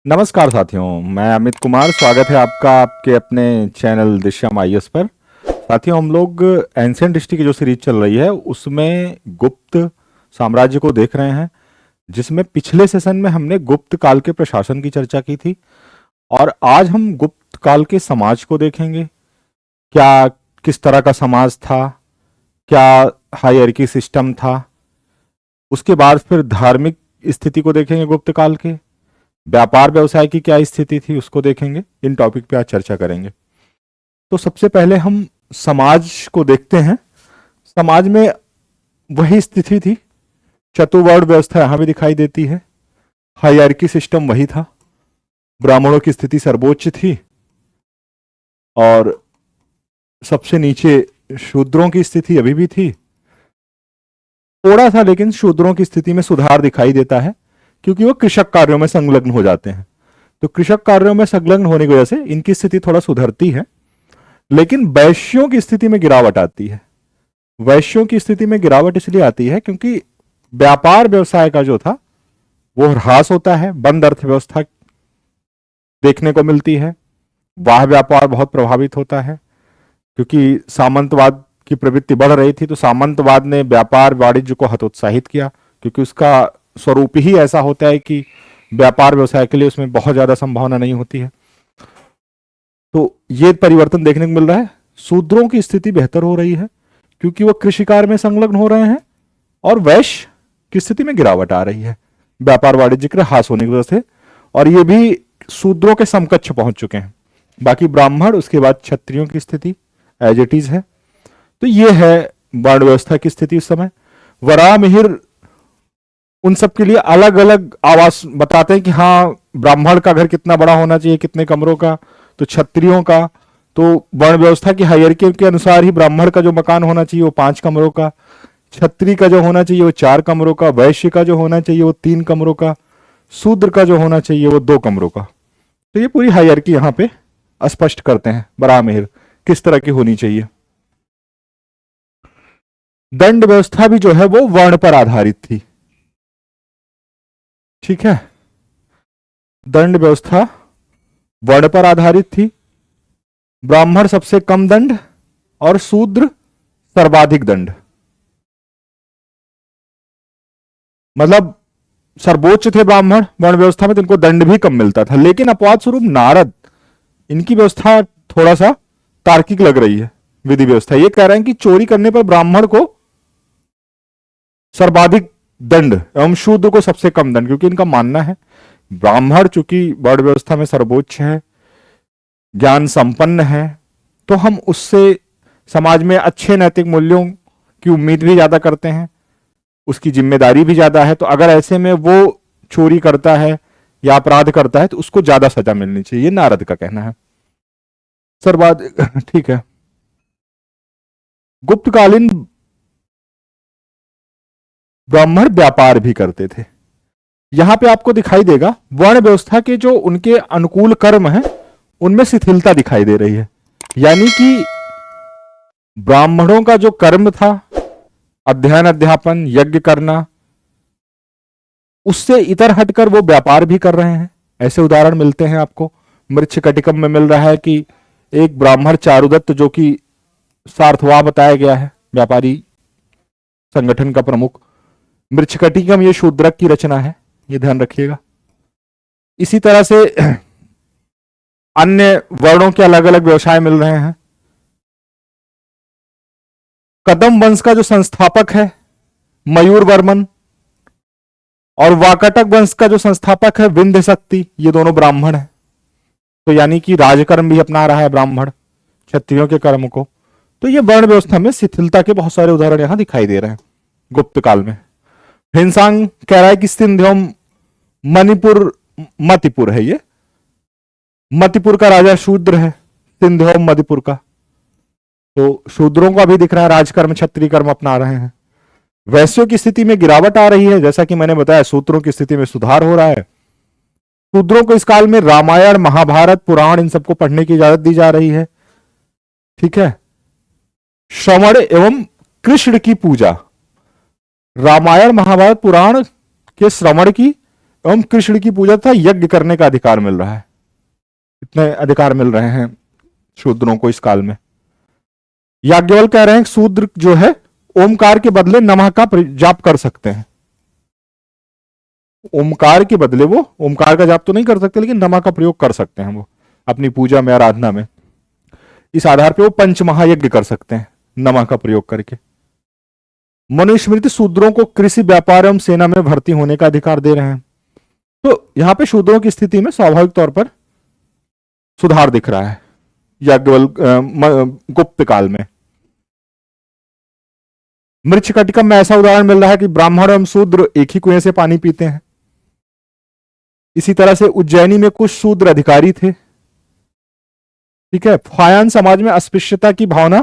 नमस्कार साथियों, मैं अमित कुमार। स्वागत है आपका आपके अपने चैनल दृश्यम आईएएस पर। साथियों, हम लोग एंशिएंट हिस्ट्री की जो सीरीज चल रही है उसमें गुप्त साम्राज्य को देख रहे हैं, जिसमें पिछले सेशन में हमने गुप्त काल के प्रशासन की चर्चा की थी और आज हम गुप्त काल के समाज को देखेंगे। क्या किस तरह का समाज था, क्या हायरार्की सिस्टम था। उसके बाद फिर धार्मिक स्थिति को देखेंगे गुप्त काल के। व्यापार व्यवसाय की क्या स्थिति थी उसको देखेंगे। इन टॉपिक पे आज चर्चा करेंगे। तो सबसे पहले हम समाज को देखते हैं। समाज में वही स्थिति थी, चतुर्वर्ण व्यवस्था यहां भी दिखाई देती है। हायरार्की सिस्टम वही था, ब्राह्मणों की स्थिति सर्वोच्च थी और सबसे नीचे शूद्रों की स्थिति अभी भी थी। थोड़ा सा लेकिन शूद्रों की स्थिति में सुधार दिखाई देता है, क्योंकि वो कृषक कार्यों में संलग्न हो जाते हैं। तो कृषक कार्यों में संलग्न होने की वजह से इनकी स्थिति थोड़ा सुधरती है, लेकिन वैश्यों की स्थिति में गिरावट आती है। वैश्यों की स्थिति में गिरावट इसलिए आती है क्योंकि व्यापार व्यवसाय का जो था वो ह्रास होता है, बंद अर्थव्यवस्था देखने को मिलती है। वाह व्यापार बहुत प्रभावित होता है, क्योंकि सामंतवाद की प्रवृत्ति बढ़ रही थी। तो सामंतवाद ने व्यापार वाणिज्य को हतोत्साहित किया, क्योंकि उसका स्वरूप ही ऐसा होता है कि व्यापार व्यवसाय के लिए उसमें बहुत ज्यादा संभावना नहीं होती है। तो ये परिवर्तन देखने को मिल रहा है। शूद्रों की स्थिति बेहतर हो रही है क्योंकि वो कृषि कार्य में संलग्न हो रहे हैं, और वैश्य की स्थिति में गिरावट आ रही है व्यापार वाणिज्य के ह्रास होने की वजह से, और ये भी शूद्रों के समकक्ष पहुंच चुके हैं। बाकी ब्राह्मण, उसके बाद क्षत्रियों की स्थिति एज इट इज है। तो ये है वर्ण व्यवस्था की स्थिति उस समय। वराह मिहिर उन सब के लिए अलग अलग आवास बताते हैं कि हाँ, ब्राह्मण का घर कितना बड़ा होना चाहिए, कितने कमरों का। तो क्षत्रियों का, तो वर्ण व्यवस्था की हायरार्की के अनुसार ही ब्राह्मण का जो मकान होना चाहिए वो 5 कमरों का, क्षत्रिय का जो होना चाहिए वो 4 कमरों का, वैश्य का जो होना चाहिए वो 3 कमरों का, शूद्र का जो होना चाहिए वो 2 कमरों का। तो ये पूरी हायरार्की यहाँ पे स्पष्ट करते हैं बराह मिहिर किस तरह की होनी चाहिए। दंड व्यवस्था भी जो है वो वर्ण पर आधारित थी। ठीक है, दंड व्यवस्था वर्ण पर आधारित थी। ब्राह्मण सबसे कम दंड और शूद्र सर्वाधिक दंड, मतलब सर्वोच्च थे ब्राह्मण वर्ण व्यवस्था में, तो इनको दंड भी कम मिलता था। लेकिन अपवाद स्वरूप नारद, इनकी व्यवस्था थोड़ा सा तार्किक लग रही है। विधि व्यवस्था ये कह रहे हैं कि चोरी करने पर ब्राह्मण को सर्वाधिक दंड एवं शूद्र को सबसे कम दंड, क्योंकि इनका मानना है ब्राह्मण चूंकि वर्ण व्यवस्था में सर्वोच्च है, ज्ञान संपन्न है, तो हम उससे समाज में अच्छे नैतिक मूल्यों की उम्मीद भी ज्यादा करते हैं, उसकी जिम्मेदारी भी ज्यादा है। तो अगर ऐसे में वो चोरी करता है या अपराध करता है तो उसको ज्यादा सजा मिलनी चाहिए, ये नारद का कहना है। सर्वाधिक ठीक है। गुप्तकालीन ब्राह्मण व्यापार भी करते थे। यहां पे आपको दिखाई देगा वर्ण व्यवस्था के जो उनके अनुकूल कर्म हैं उनमें शिथिलता दिखाई दे रही है। यानी कि ब्राह्मणों का जो कर्म था, अध्ययन अध्यापन यज्ञ करना, उससे इतर हटकर वो व्यापार भी कर रहे हैं। ऐसे उदाहरण मिलते हैं आपको। मृच्छकटिकम में मिल रहा है कि एक ब्राह्मण चारुदत्त, जो कि सार्थवाह बताया गया है, व्यापारी संगठन का प्रमुख। मृच्छकटिकम ये शूद्रक की रचना है, ये ध्यान रखिएगा। इसी तरह से अन्य वर्णों के अलग अलग व्यवसाय मिल रहे हैं। कदम वंश का जो संस्थापक है मयूर वर्मन, और वाकटक वंश का जो संस्थापक है विंध्य शक्ति, ये दोनों ब्राह्मण हैं। तो यानी कि राजकर्म भी अपना रहा है ब्राह्मण क्षत्रियों के कर्म को। तो ये वर्ण व्यवस्था में शिथिलता के बहुत सारे उदाहरण यहां दिखाई दे रहे हैं गुप्त काल में। हिंसांग कह रहा है कि सिंध एवं मणिपुर, मतिपुर है ये, मतिपुर का राजा शूद्र है, सिंध एवं मणिपुर का। तो शूद्रों का भी दिख रहा है राजकर्म क्षत्रिय कर्म अपना रहे हैं। वैश्यों की स्थिति में गिरावट आ रही है, जैसा कि मैंने बताया शूद्रों की स्थिति में सुधार हो रहा है। शूद्रों को इस काल में रामायण महाभारत पुराण इन सबको पढ़ने की इजाजत दी जा रही है। ठीक है, श्रवण एवं कृष्ण की पूजा, रामायण महाभारत पुराण के श्रवण की एवं कृष्ण की पूजा तथा यज्ञ करने का अधिकार मिल रहा है। इतने अधिकार मिल रहे हैं शूद्रों को इस काल में। याज्ञवल कह रहे हैं कि शूद्र जो है ओमकार के बदले नमः का जाप कर सकते हैं। ओमकार के बदले वो ओमकार का जाप तो नहीं कर सकते, लेकिन नमः का प्रयोग कर सकते हैं वो अपनी पूजा में, आराधना में। इस आधार पे वो पंच महायज्ञ कर सकते हैं नमः का प्रयोग करके। मनुस्मृति शूद्रों को कृषि, व्यापार एवं सेना में भर्ती होने का अधिकार दे रहे हैं। तो यहां पे शूद्रों की स्थिति में स्वाभाविक तौर पर सुधार दिख रहा है याज्ञवल गुप्त काल में। मृच्छकटिकम में ऐसा उदाहरण मिल रहा है कि ब्राह्मण एवं शूद्र एक ही कुएं से पानी पीते हैं। इसी तरह से उज्जैनी में कुछ शूद्र अधिकारी थे। ठीक है, फायान समाज में अस्पृश्यता की भावना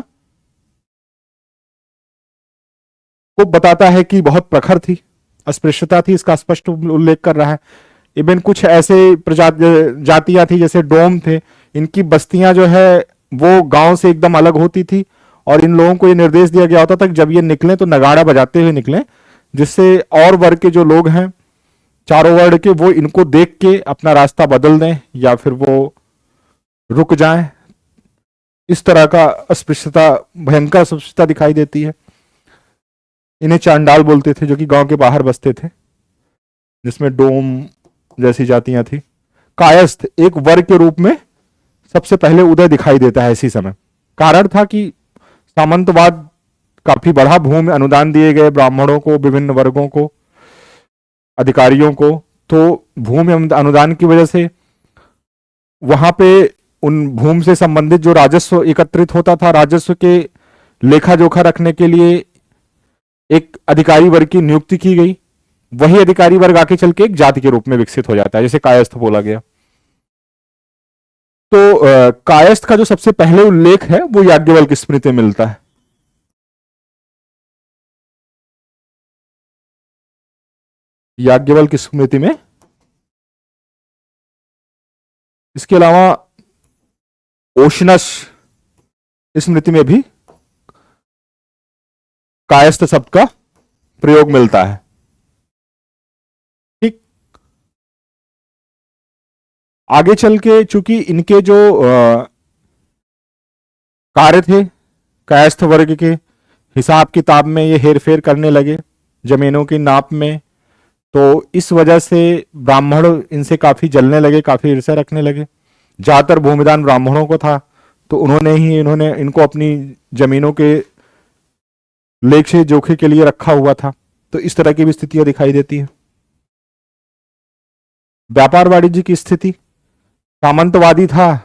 को बताता है कि बहुत प्रखर थी, अस्पृश्यता थी, इसका स्पष्ट उल्लेख कर रहा है। इवन कुछ ऐसे जातियां थी जैसे डोम थे, इनकी बस्तियां जो है वो गांव से एकदम अलग होती थी और इन लोगों को ये निर्देश दिया गया होता था कि जब ये निकले तो नगाड़ा बजाते हुए निकलें, जिससे और वर्ग के जो लोग हैं चारों वर्ग के, वो इनको देख के अपना रास्ता बदल दें या फिर वो रुक जाएं। इस तरह का अस्पृश्यता, भयंकर अस्पृश्यता दिखाई देती है। इन्हें चांडाल बोलते थे, जो कि गांव के बाहर बसते थे, जिसमें डोम जैसी जातियां थी। कायस्थ एक वर्ग के रूप में सबसे पहले उदय दिखाई देता है इसी समय। कारण था कि सामंतवाद काफी बढ़ा, भूमि अनुदान दिए गए ब्राह्मणों को, विभिन्न वर्गों को, अधिकारियों को। तो भूमि अनुदान की वजह से वहां पे उन भूमि से संबंधित जो राजस्व एकत्रित होता था, राजस्व के लेखा जोखा रखने के लिए एक अधिकारी वर्ग की नियुक्ति की गई। वही अधिकारी वर्ग आके चल के एक जाति के रूप में विकसित हो जाता है, जैसे कायस्थ बोला गया। तो कायस्थ का जो सबसे पहले उल्लेख है वो याज्ञवल्क्य स्मृति में मिलता है। याज्ञवल्क्य स्मृति में। इसके अलावा ओशनस स्मृति में भी कायस्थ शब्द का प्रयोग मिलता है। ठीक, आगे चल के चूंकि इनके जो कार्य थे, कायस्थ वर्ग के हिसाब किताब में ये हेरफेर करने लगे, जमीनों की नाप में, तो इस वजह से ब्राह्मण इनसे काफी जलने लगे, काफी ईर्ष्या रखने लगे। ज्यादातर भूमिदान ब्राह्मणों को था, तो इन्होंने इनको अपनी जमीनों के लेखे जोखे के लिए रखा हुआ था। तो इस तरह की भी स्थितियां दिखाई देती हैं। व्यापार वाणिज्य की स्थिति, सामंतवादी था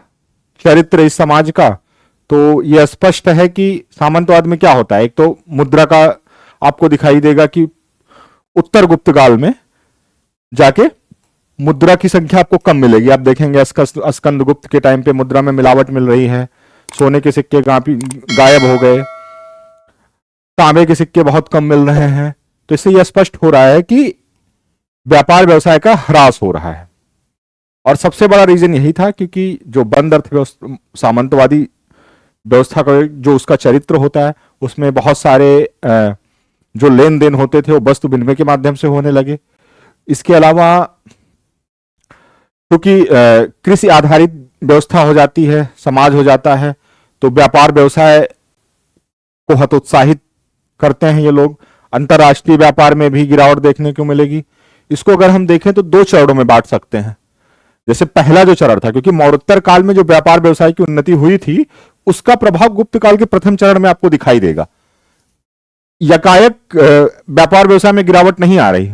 चरित्र इस समाज का, तो यह स्पष्ट है कि सामंतवाद में क्या होता है। एक तो मुद्रा का आपको दिखाई देगा कि उत्तर गुप्त काल में जाके मुद्रा की संख्या आपको कम मिलेगी। आप देखेंगे स्कंद गुप्त के टाइम पे मुद्रा में मिलावट मिल रही है, सोने के सिक्के गायब हो गए, तांबे के सिक्के बहुत कम मिल रहे हैं। तो इससे यह स्पष्ट हो रहा है कि व्यापार व्यवसाय का ह्रास हो रहा है। और सबसे बड़ा रीजन यही था क्योंकि जो बंद अर्थव्यवस्था, सामंतवादी व्यवस्था का जो उसका चरित्र होता है, उसमें बहुत सारे जो लेन देन होते थे वो वस्तु विनिमय के माध्यम से होने लगे। इसके अलावा क्योंकि कृषि आधारित व्यवस्था हो जाती है, समाज हो जाता है, तो व्यापार व्यवसाय को हतोत्साहित करते हैं ये लोग। अंतरराष्ट्रीय व्यापार में भी गिरावट देखने को मिलेगी। इसको अगर हम देखें तो दो चरणों में बांट सकते हैं। जैसे पहला जो चरण था, क्योंकि मौर्योत्तर काल में जो व्यापार व्यवसाय की उन्नति हुई थी, उसका प्रभाव गुप्त काल के प्रथम चरण में आपको दिखाई देगा। यकायक व्यापार व्यवसाय में गिरावट नहीं आ रही।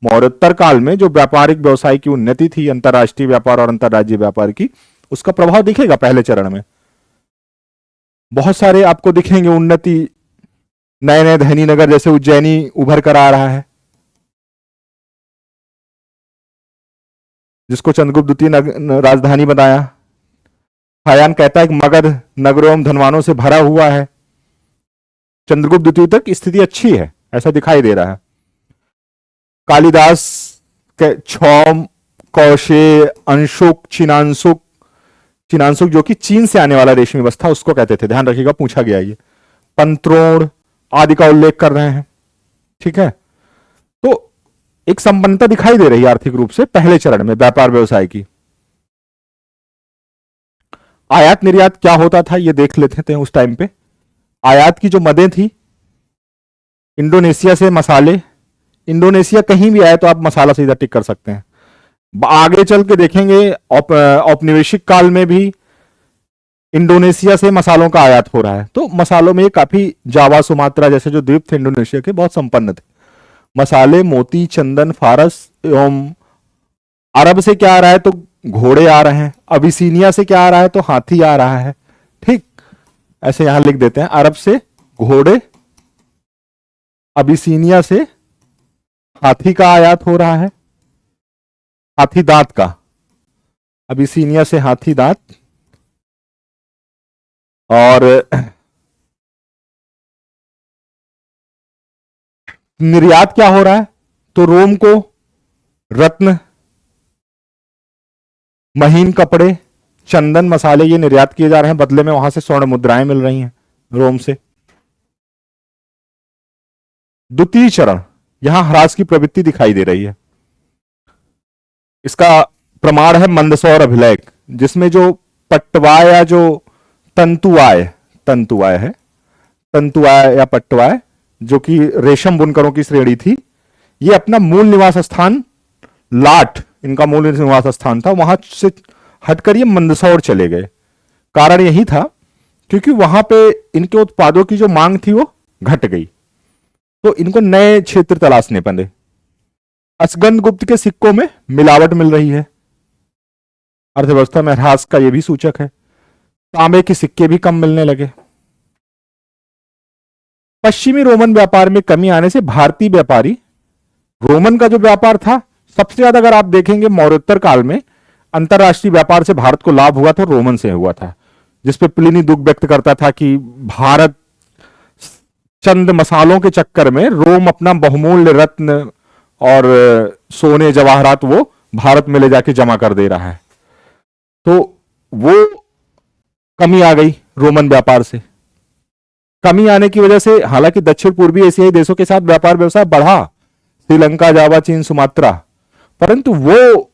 मौर्योत्तर काल में जो व्यापारिक व्यवसाय की उन्नति थी, अंतरराष्ट्रीय व्यापार और अंतरराज्यीय व्यापार की, उसका प्रभाव दिखेगा पहले चरण में। बहुत सारे आपको दिखेंगे उन्नति, नए नए धनी नगर जैसे उज्जैनी उभर कर आ रहा है, जिसको चंद्रगुप्त द्वितीय राजधानी बनाया। फायान कहता है कि मगध नगरों एवं धनवानों से भरा हुआ है। चंद्रगुप्त द्वितीय तक स्थिति अच्छी है, ऐसा दिखाई दे रहा है। कालिदास के क्षौम, कौशे, अंशुक, चिनांशुक जो कि चीन से आने वाला रेशमी वस्त्र था, उसको कहते थे। ध्यान रखिएगा, पूछा गया ये। पंत्रोण आदि का उल्लेख कर रहे हैं। ठीक है, तो एक संपन्नता दिखाई दे रही है आर्थिक रूप से पहले चरण में व्यापार व्यवसाय की। आयात निर्यात क्या होता था ये देख लेते थे उस टाइम पे। आयात की जो मदें थी, इंडोनेशिया से मसाले, इंडोनेशिया कहीं भी आए तो आप मसाला सीधा टिक कर सकते हैं। आगे चल के देखेंगे औपनिवेशिक काल में भी इंडोनेशिया से मसालों का आयात हो रहा है। तो मसालों में काफी जावा, सुमात्रा जैसे जो द्वीप थे इंडोनेशिया के, बहुत संपन्न थे। मसाले, मोती, चंदन, फारस एवं अरब से क्या आ रहा है तो घोड़े आ रहे हैं। अबिसीनिया से क्या आ रहा है तो हाथी आ रहा है। ठीक, ऐसे यहां लिख देते हैं, अरब से घोड़े, अबिसीनिया से हाथी का आयात हो रहा है, हाथी दांत का, अबिसीनिया से हाथी दांत। और निर्यात क्या हो रहा है तो रोम को रत्न, महीन कपड़े, चंदन, मसाले ये निर्यात किए जा रहे हैं। बदले में वहां से स्वर्ण मुद्राएं मिल रही हैं रोम से। द्वितीय चरण, यहां ह्रास की प्रवृत्ति दिखाई दे रही है। इसका प्रमाण है मंदसौर अभिलेख, जिसमें जो पट्टवाय या जो तंतुआय है, तंतुआय या पट्टवाय, जो कि रेशम बुनकरों की श्रेणी थी, ये अपना मूल निवास स्थान लाट, इनका मूल निवास स्थान था, वहां से हटकर ये मंदसौर चले गए। कारण यही था क्योंकि वहां पे इनके उत्पादों की जो मांग थी वो घट गई, तो इनको नए क्षेत्र तलाशने पड़े। असगंध गुप्त के सिक्कों में मिलावट मिल रही है, अर्थव्यवस्था में ह्रास का यह भी सूचक है। तांबे के सिक्के भी कम मिलने लगे। पश्चिमी रोमन व्यापार में कमी आने से भारतीय व्यापारी, रोमन का जो व्यापार था सबसे ज्यादा अगर आप देखेंगे मौर्योत्तर काल में अंतरराष्ट्रीय व्यापार से भारत को लाभ हुआ था, रोमन से हुआ था, जिसपे प्लिनी दुख व्यक्त करता था कि भारत चंद मसालों के चक्कर में रोम अपना बहुमूल्य रत्न और सोने जवाहरात वो भारत में ले जाके जमा कर दे रहा है। तो वो कमी आ गई रोमन व्यापार से। कमी आने की वजह से हालांकि दक्षिण पूर्वी एशियाई देशों के साथ व्यापार व्यवसाय बढ़ा, श्रीलंका, जावा, चीन, सुमात्रा, परंतु वो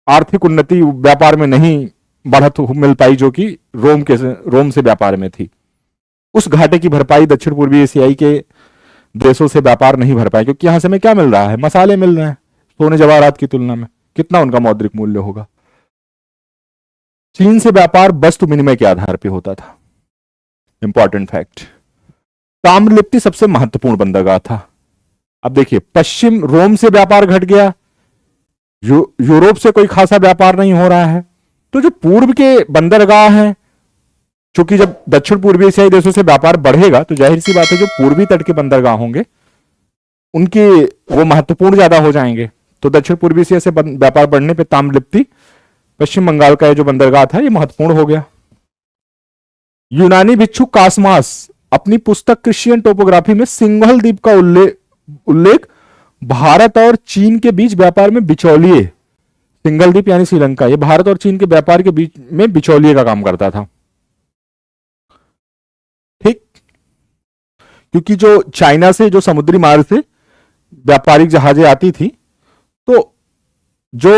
आर्थिक उन्नति व्यापार में नहीं बढ़त मिल पाई जो कि रोम से व्यापार में थी। उस घाटे की भरपाई दक्षिण पूर्वी एशियाई के देशों से व्यापार नहीं भर पाए, क्योंकि यहां से हमें क्या मिल रहा है, मसाले मिल रहे हैं। सोने जवाहरात की तुलना में कितना उनका मौद्रिक मूल्य होगा। चीन से व्यापार वस्तु विनिमय के आधार पर होता था। इंपॉर्टेंट फैक्ट, ताम्रलिप्ति सबसे महत्वपूर्ण बंदरगाह था। अब देखिए, पश्चिम रोम से व्यापार घट गया, यूरोप से कोई खासा व्यापार नहीं हो रहा है, तो जो पूर्व के बंदरगाह हैं, क्योंकि जब दक्षिण पूर्वी एशियाई देशों से व्यापार बढ़ेगा तो जाहिर सी बात है जो पूर्वी तट के बंदरगाह होंगे उनके वो महत्वपूर्ण ज्यादा हो जाएंगे। तो दक्षिण पूर्वी एशिया से व्यापार बढ़ने पे ताम्रलिप्ति, पश्चिम बंगाल का जो बंदरगाह था, ये महत्वपूर्ण हो गया। यूनानी भिक्षुक कासमास अपनी पुस्तक क्रिश्चियन टोपोग्राफी में सिंघल द्वीप का उल्लेख भारत और चीन के बीच व्यापार में बिचौलिए, सिंघल द्वीप यानी श्रीलंका, ये भारत और चीन के व्यापार के बीच में बिचौलिए का काम करता था। ठीक, क्योंकि जो चाइना से जो समुद्री मार्ग से व्यापारिक जहाजें आती थी, तो जो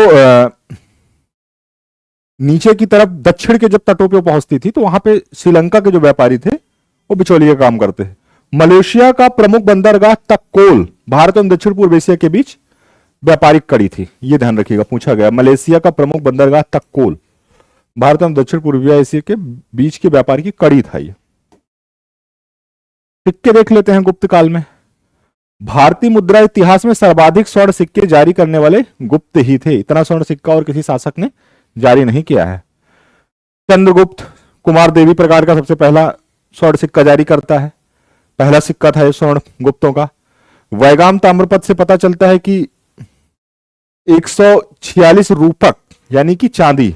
नीचे की तरफ दक्षिण के जब तटों पे पहुंचती थी तो वहां पे श्रीलंका के जो व्यापारी थे वो बिचौलिए का काम करते हैं। मलेशिया का प्रमुख बंदरगाह तक्कोल भारत और दक्षिण पूर्व एशिया के बीच व्यापारिक कड़ी थी, ये ध्यान रखिएगा, पूछा गया। मलेशिया का प्रमुख बंदरगाह तक्कोल भारत और दक्षिण पूर्वी एशिया के बीच के व्यापार की कड़ी था। ये सिक्के देख लेते हैं गुप्त काल में। भारतीय मुद्रा इतिहास में सर्वाधिक स्वर्ण सिक्के जारी करने वाले गुप्त ही थे। इतना स्वर्ण सिक्का और किसी शासक ने जारी नहीं किया है। चंद्रगुप्त कुमार देवी प्रकार का सबसे पहला स्वर्ण सिक्का जारी करता है, पहला सिक्का था ये स्वर्ण गुप्तों का। वैगाम ताम्रपत्र से पता चलता है कि 146 रूपक यानी कि चांदी,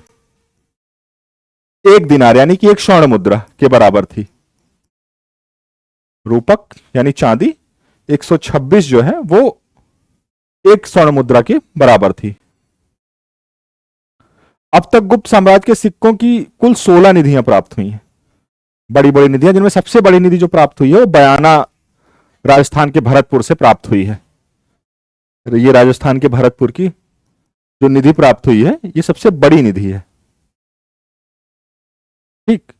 एक दिनार यानी कि एक स्वर्ण मुद्रा के बराबर थी। रूपक यानी चांदी 126 जो है वो एक स्वर्ण मुद्रा के बराबर थी। अब तक गुप्त साम्राज्य के सिक्कों की कुल 16 निधियां प्राप्त हुई हैं, बड़ी बड़ी निधियां, जिनमें सबसे बड़ी निधि जो प्राप्त हुई है वो बयाना राजस्थान के भरतपुर से प्राप्त हुई है। ये राजस्थान के भरतपुर की जो निधि प्राप्त हुई है, ये सबसे बड़ी निधि है। ठीक।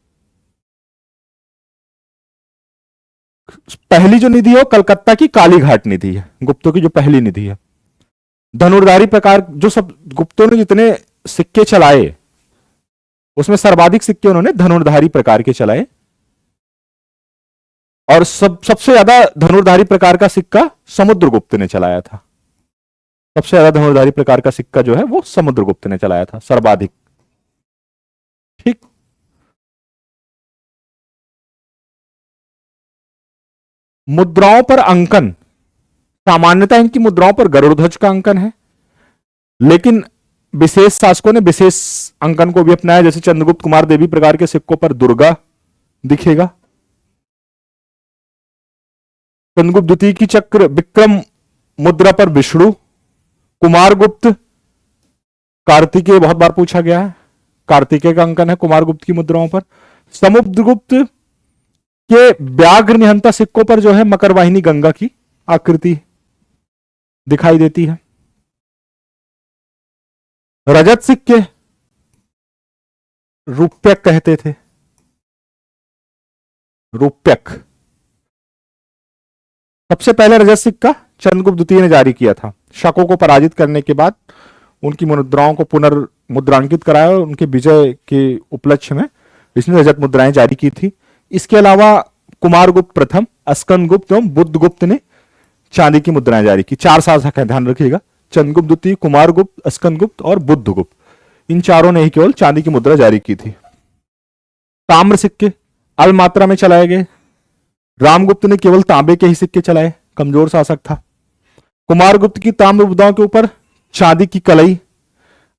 पहली जो निधि है वो कलकत्ता की कालीघाट निधि है, गुप्तों की जो पहली निधि है। धनुर्धारी प्रकार, जो सब गुप्तों ने जितने सिक्के चलाए उसमें सर्वाधिक सिक्के उन्होंने धनुर्धारी प्रकार के चलाए, और सबसे ज्यादा धनुर्धारी प्रकार का सिक्का समुद्रगुप्त ने चलाया था। सबसे ज्यादा धनुर्धारी प्रकार का सिक्का जो है वो समुद्रगुप्त ने चलाया था, सर्वाधिक। ठीक। मुद्राओं पर अंकन, सामान्यतः इनकी मुद्राओं पर गरुड़ ध्वज का अंकन है, लेकिन विशेष शासकों ने विशेष अंकन को भी अपनाया। जैसे चंद्रगुप्त कुमार देवी प्रकार के सिक्कों पर दुर्गा दिखेगा, चंद्रगुप्त द्वितीय की चक्र विक्रम मुद्रा पर विष्णु, कुमारगुप्त कार्तिकेय बहुत बार पूछा गया है, कार्तिकेय का अंकन है कुमारगुप्त की मुद्राओं पर। समुद्रगुप्त के व्याघ्र निहंता सिक्कों पर जो है मकर वाहिनी गंगा की आकृति दिखाई देती है। रजत सिक्के रूप्यक कहते थे, रूप्यक। सबसे पहले रजत सिक्का चंद्रगुप्त द्वितीय ने जारी किया था। शकों को पराजित करने के बाद उनकी मुद्राओं को पुनर्मुद्रांकित कराया और उनके विजय के उपलक्ष्य में इसने रजत मुद्राएं जारी की थी। इसके अलावा कुमारगुप्त प्रथम, अस्कंदगुप्त एवं बुद्धगुप्त ने चांदी की मुद्राएं जारी की। 4 शासक हैं, ध्यान रखिएगा, चंद्रगुप्त द्वितीय, कुमारगुप्त, अस्कंदगुप्त और बुद्धगुप्त, इन चारों ने ही केवल चांदी की मुद्रा जारी की थी। ताम्र सिक्के अल्प मात्रा में चलाए गए। रामगुप्त ने केवल तांबे के ही सिक्के चलाए, कमजोर शासक था। कुमारगुप्त की ताम्र मुद्राओं के ऊपर चांदी की कलई।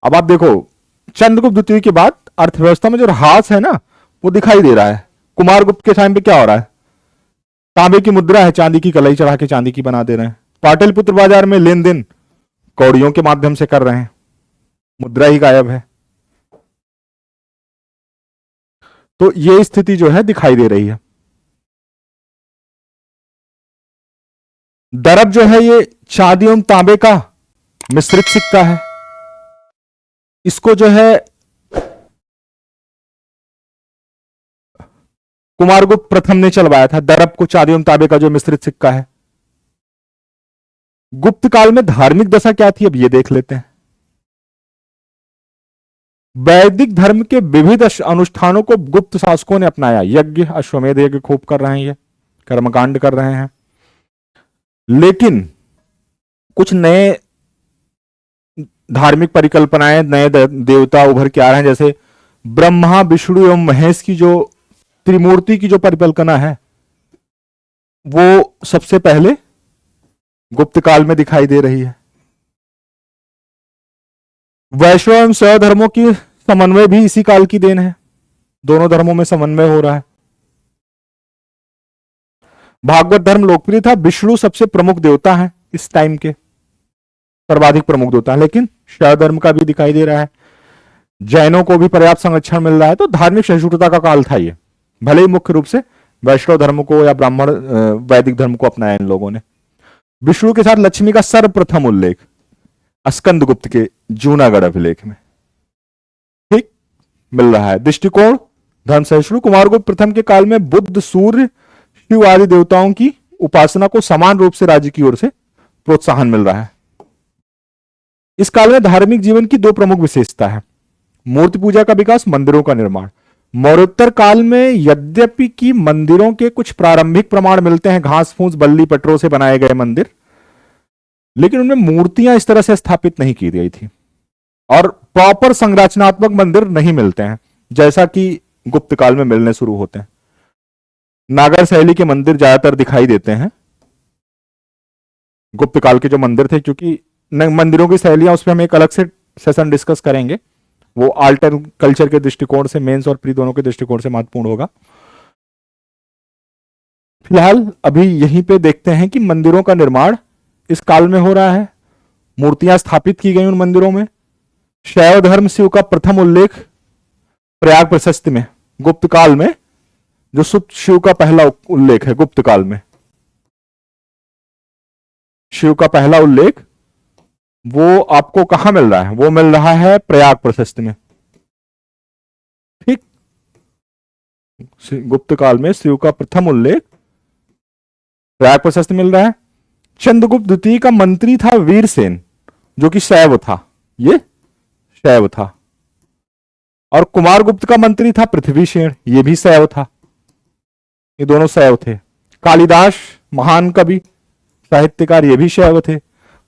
अब आप देखो, चंद्रगुप्त द्वितीय के बाद अर्थव्यवस्था में जो ह्रास है ना वो दिखाई दे रहा है। कुमारगुप्त के टाइम पे क्या हो रहा है, तांबे की मुद्रा है, चांदी की कलई चढ़ा के चांदी की बना दे रहे हैं। पाटलिपुत्र बाजार में लेन देन कौड़ियों के माध्यम से कर रहे हैं, मुद्रा ही गायब है। तो ये स्थिति जो है दिखाई दे रही है। दरब जो है ये चांदी एवं तांबे का मिश्रित सिक्का है। इसको जो है कुमारगुप्त प्रथम ने चलवाया था। दरब को चांदी एवं तांबे का जो मिश्रित सिक्का है। गुप्त काल में धार्मिक दशा क्या थी, अब ये देख लेते हैं। वैदिक धर्म के विविध अनुष्ठानों को गुप्त शासकों ने अपनाया। यज्ञ, अश्वमेध यज्ञ खूब कर रहे हैं, ये कर्मकांड कर रहे हैं, लेकिन कुछ नए धार्मिक परिकल्पनाएं, नए देवता उभर के आ रहे हैं। जैसे ब्रह्मा, विष्णु एवं महेश की जो त्रिमूर्ति की जो परिकल्पना है वो सबसे पहले गुप्त काल में दिखाई दे रही है। वैष्णव एवं शैव धर्मों की समन्वय भी इसी काल की देन है। दोनों धर्मों में समन्वय हो रहा है। भागवत धर्म लोकप्रिय था। विष्णु सबसे प्रमुख देवता है इस टाइम के, सर्वाधिक प्रमुख देवता है, लेकिन शैव धर्म का भी दिखाई दे रहा है। जैनों को भी पर्याप्त संरक्षण मिल रहा है। तो धार्मिक सहिष्णुता का काल था ये। भले ही मुख्य रूप से वैष्णव धर्म को या ब्राह्मण वैदिक धर्म को अपनाया इन लोगों ने। विष्णु के साथ लक्ष्मी का सर्वप्रथम उल्लेख स्कंदगुप्त के जूनागढ़ अभिलेख में ठीक मिल रहा है। दृष्टिकोण धर्म सहिष्णु। कुमारगुप्त प्रथम के काल में बुद्ध, सूर्य, शिव आदि देवताओं की उपासना को समान रूप से राज्य की ओर से प्रोत्साहन मिल रहा है। इस काल में धार्मिक जीवन की 2 प्रमुख विशेषता है। मूर्ति पूजा का विकास, मंदिरों का निर्माण। मौर्योत्तर काल में यद्यपि कि मंदिरों के कुछ प्रारंभिक प्रमाण मिलते हैं, घास फूस बल्ली पटरों से बनाए गए मंदिर, लेकिन उनमें मूर्तियां इस तरह से स्थापित नहीं की गई थी और प्रॉपर संरचनात्मक मंदिर नहीं मिलते हैं जैसा कि गुप्त काल में मिलने शुरू होते हैं। नागर शैली के मंदिर ज्यादातर दिखाई देते हैं। गुप्त काल के जो मंदिर थे, क्योंकि मंदिरों की शैलियां, उस पर हम एक अलग से सेशन डिस्कस करेंगे, वो आल्टर कल्चर के दृष्टिकोण से, मेंस और प्री दोनों के दृष्टिकोण से महत्वपूर्ण होगा। फिलहाल अभी यहीं पे देखते हैं कि मंदिरों का निर्माण इस काल में हो रहा है। मूर्तियां स्थापित की गई उन मंदिरों में। शैव धर्म शिव का प्रथम उल्लेख प्रयाग प्रशस्ति में, गुप्त काल में जो शिव का पहला उल्लेख है गुप्त काल में, शिव का पहला उल्लेख वो आपको कहां मिल रहा है? वो मिल रहा है प्रयाग प्रशस्ति में। ठीक, गुप्त काल में शिव का प्रथम उल्लेख प्रयाग प्रशस्ति मिल रहा है। चंद्रगुप्त द्वितीय का मंत्री था वीरसेन, जो कि शैव था, ये शैव था। और कुमारगुप्त का मंत्री था पृथ्वीशेन, ये भी शैव था। ये दोनों शैव थे। कालिदास महान कवि साहित्यकार, ये भी शैव थे।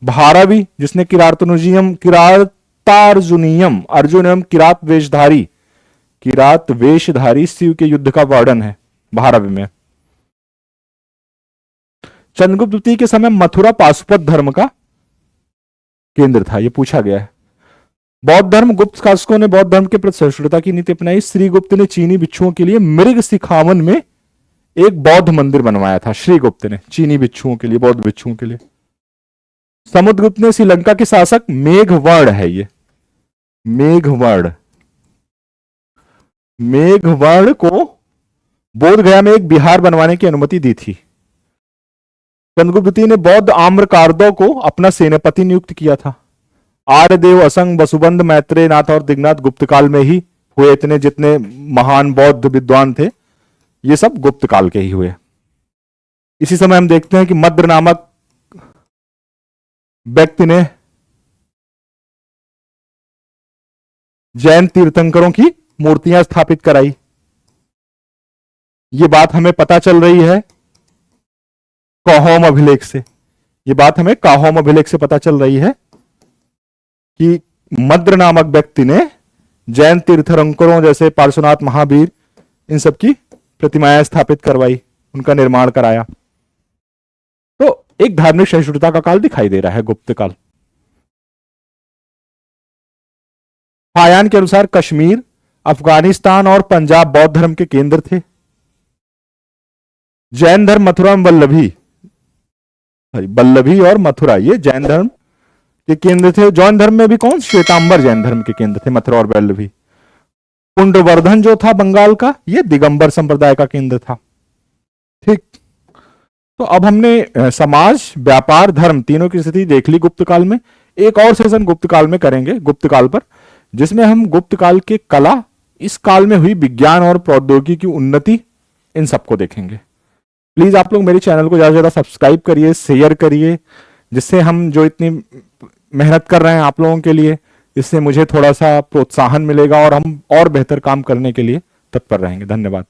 भारवी, जिसने किरातार्जुनीयम अर्जुन एवं किरात वेशधारी शिव के युद्ध का वर्णन है भारवी में। चंद्रगुप्त द्वितीय के समय मथुरा पाशुपत धर्म का केंद्र था, यह पूछा गया है। बौद्ध धर्म, गुप्त शासकों ने बौद्ध धर्म के प्रति सहिष्णुता की नीति अपनाई। श्रीगुप्त ने चीनी भिक्षुओं के लिए मृग सिखावन में एक बौद्ध मंदिर बनवाया था। श्रीगुप्त ने चीनी भिक्षुओं के लिए, बौद्ध भिक्षुओं के लिए। समुद्रगुप्त ने श्रीलंका के शासक मेघवर्ण है, ये मेघवर्ण को बोध गया में एक विहार बनवाने की अनुमति दी थी। चंद्रगुप्त द्वितीय ने बौद्ध आम्रकार्दों को अपना सेनापति नियुक्त किया था। आर्यदेव, असंग, वसुबंध, मैत्रेय नाथ और दिग्नाथ गुप्त काल में ही हुए। इतने जितने महान बौद्ध विद्वान थे, ये सब गुप्त काल के ही हुए। इसी समय हम देखते हैं कि मद्र नामक व्यक्ति ने जैन तीर्थंकरों की मूर्तियां स्थापित कराई। ये बात हमें पता चल रही है काहोम अभिलेख से। ये बात हमें काहोम अभिलेख से पता चल रही है कि मद्र नामक व्यक्ति ने जैन तीर्थंकरों जैसे पार्श्वनाथ, महावीर, इन सब की प्रतिमाएं स्थापित करवाई, उनका निर्माण कराया। तो एक धार्मिक सहिष्णुता का काल दिखाई दे रहा है गुप्त काल। फायान के अनुसार कश्मीर, अफगानिस्तान और पंजाब बौद्ध धर्म के केंद्र थे। जैन धर्म मथुरा में बल्लभी और मथुरा, ये जैन धर्म के केंद्र थे। जैन धर्म में भी कौन? श्वेतांबर जैन धर्म के केंद्र थे मथुरा और बल्लभी। कुंडवर्धन जो था बंगाल का, ये दिगंबर संप्रदाय का केंद्र था। ठीक, तो अब हमने समाज, व्यापार, धर्म तीनों की स्थिति देख ली गुप्त काल में। एक और सेशन गुप्त काल में करेंगे गुप्त काल पर, जिसमें हम गुप्त काल के कला, इस काल में हुई विज्ञान और प्रौद्योगिकी की उन्नति, इन सबको देखेंगे। प्लीज आप लोग मेरे चैनल को ज्यादा से ज्यादा सब्सक्राइब करिए, शेयर करिए, जिससे हम जो इतनी मेहनत कर रहे हैं आप लोगों के लिए, इससे मुझे थोड़ा सा प्रोत्साहन मिलेगा और हम और बेहतर काम करने के लिए तत्पर रहेंगे। धन्यवाद।